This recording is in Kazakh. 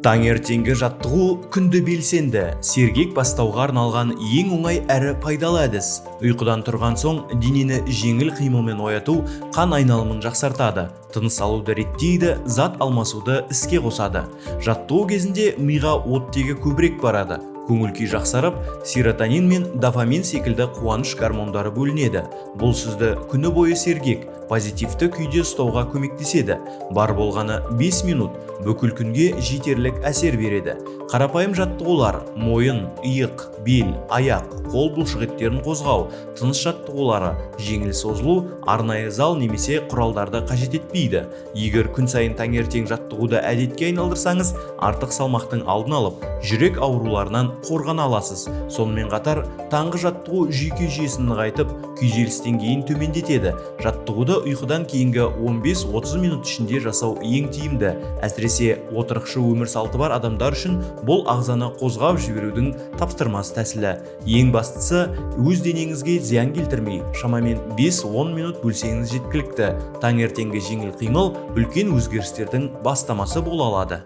Таңертеңгі жаттығу күнді белсенді, сергек бастауға арналған ең оңай әрі пайдалы әдіс. Ұйқыдан тұрған соң денені жеңіл қимылмен ояту қан айналымын жақсартады, тыныс алуды реттейді, зат алмасуды іске қосады. Жаттығу кезінде миға оттегі көбірек барады. Көңіл-күй жақсарып, серотонин мен дофамин секілді қуаныш гормондары бөлінеді. Бұл сізді күні бойы сергек, позитивті күйде ұстауға көмектеседі. Бар болғаны 5 минут бүкіл күнге жетерлік әсер береді. Қарапайым жаттығулар: мойын, иық, бел, аяқ, қол бұлшықеттерін қозғау, тыныс жаттығулары, жеңіл созылу, арнайы зал немесе құралдарды қажет етпейді. Егер күн сайын таңертең жаттығуды әдетке айналдырсаңыз, артық салмақтың алдын алып, жүрек ауруларынан қорғана аласыз. Сонымен қатар, таңғы жаттығу жүйке жүйесін нығайтып, күйзеліс деңгейін төмендетеді. Жаттығуды ұйқыдан кейінгі 15-30 минут ішінде жасау ең тиімді. Әсіресе отырықшы өмір салты бар адамдар үшін бұл ағзаны қозғап жіберудің таптырмас тәсілі. Ең бастысы, өз денеңізге зиян келтірмей, шамамен 5-10 минут бөлсеңіз жеткілікті. Таңертеңгі жеңіл қимыл үлкен өзгерістердің бастамасы бола алады.